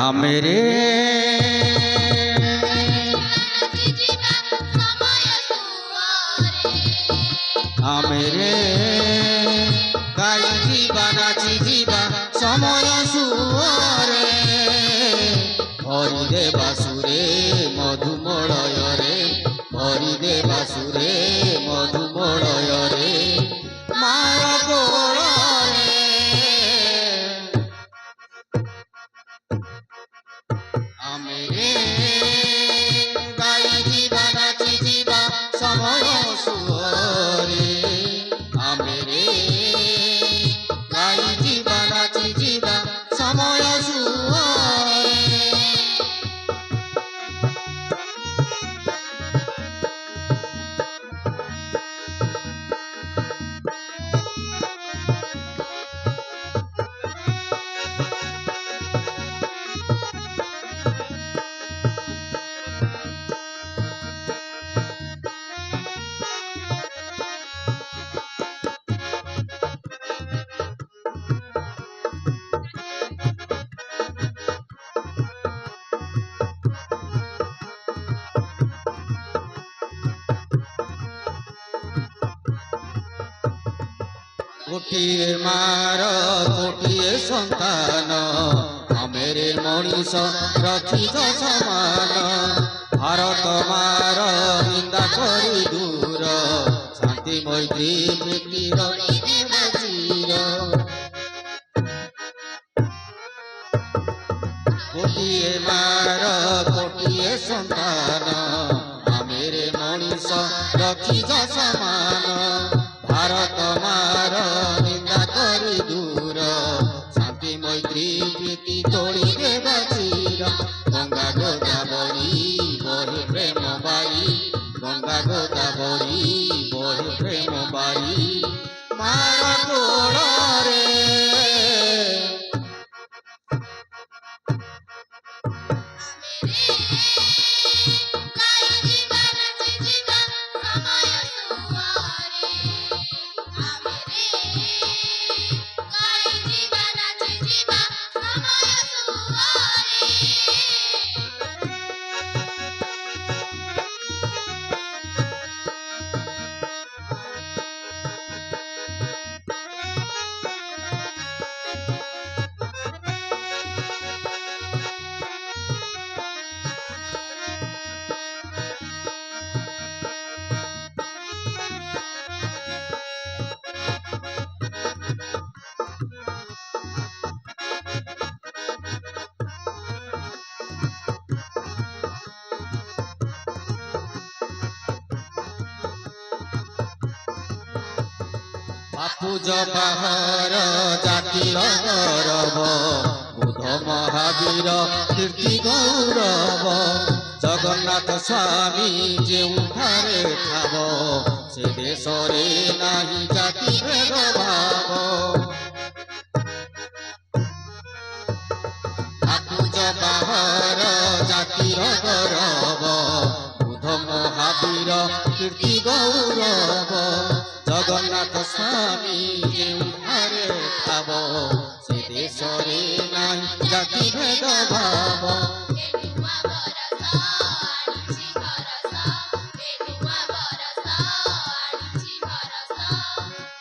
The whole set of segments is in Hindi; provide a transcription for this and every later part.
आमेरे आमेरे गाई जीवा नाची जीवा समय सुरे भरी देवा सुरे मधुमलय रे भरी देवा सुरे मधुमलय रे मार कोल आमेरे गाई जीवा नाची जीवा समय सुरे आमेरे गाई जीवा नाची जीवा समय सुरे गोटिए मार गोटिए संतान आमेरे मनीष रखिज समान भारत मार निंदा करी दूर शांति मैत्री प्रीति चिर गोटिए मार गोटिए संतान आमेरे मनीष रखिज समान भारत मार निंदा करी दूर शांति मैत्री प्रीति तोड़ी देवा चिर गंगा गोदावरी बहे प्रेम बाई गंगा गोदावरी बहे प्रेम बाई मार कोल रे बापूज बाहर जातिर गौरव बुध महावीर कीर्ति गौरव जगन्नाथ स्वामी जेउठारे ठाव से देश रे नाही जाति भेद भाव बापूज बाहर जातिर गौरव बुध महावीर कीर्ति गौरव जगन्नाथ स्वामी जेउठारे ठाव से देश रे नाही जाति भेद भाव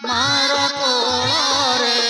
मार कोल रे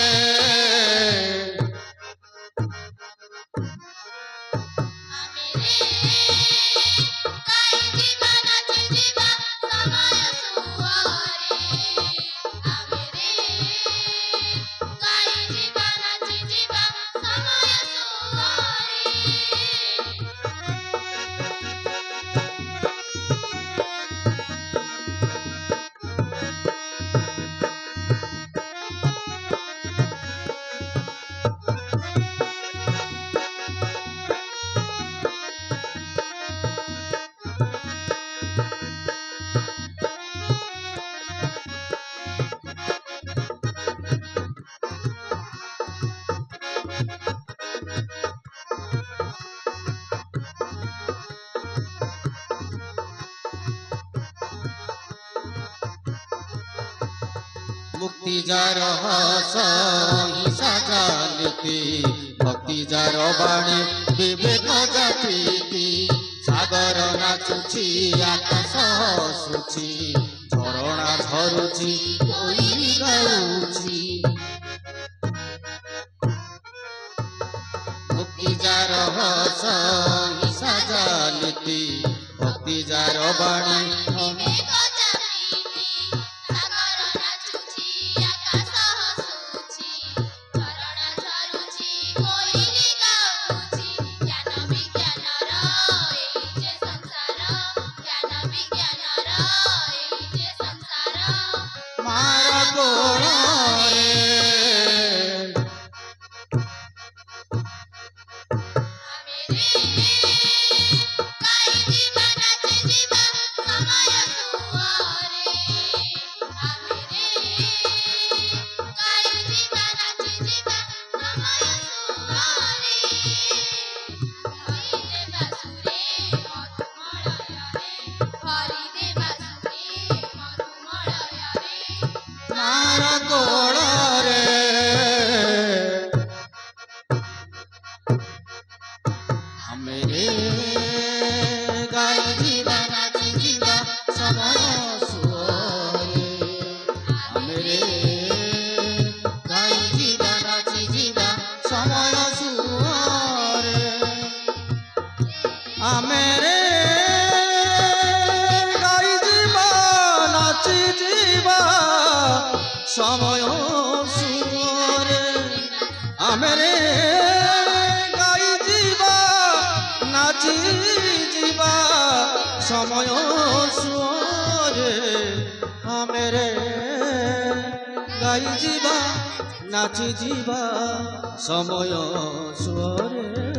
मुक्ति जार हिंसा चालिती भक्ति ভক্তি যার বাণী বিবেক জাতি সাগর নাচুছি আকাশ হসুছি ঝরଣା ঝরুছি কোইলি গাউছি ভক্তি যার হস হিসা জালিতি ভক্তি যার বাণী বিবেক জাতিতি সাগর নাচুছি আকাশ হসুছি ঝরଣା ঝরুছি কোইলি গাউছি জ্ঞান বিজ্ঞানর এই যে সংসার জ্ঞান বিজ্ঞানর এই যে সংসার মার গোড়রে ଆମେ ରେ ଗାଇ ଯିବା ନାଚି ଯିବା ସମୟ ସୁଅରେ ଆମେ ରେ ଗାଇ ଯିବା ନାଚି ଯିବା ସମୟ ସୁଅରେ ହରି ଦେବା ସୁରେ ମଧୁମଳୟରେ ହରି ଦେବା ସୁରେ ମଧୁମଳୟରେ ମାର ଗୋড়ରେ ଆମେ ରେ ଗାଇ ଯିବା ନାଚି ଯିବା ସମୟ ସୁଅରେ ଆମେ ରେ ଗାଇ ଯିବା ନାଚି ଯିବା ସମୟ ସୁଅରେ ଆମେ ରେ ଗାଇ ଯିବା ନାଚି ଯିବା ସମୟ ସୁଅରେ ଆମେ ରେ ଗାଇ ଯିବା নাচি ଯିବା ସମୟ ସୁଅରେ ଆମେ ରେ ଗାଇ ଯିବା ନାଚି ଯିବା ସମୟ ସୁଅରେ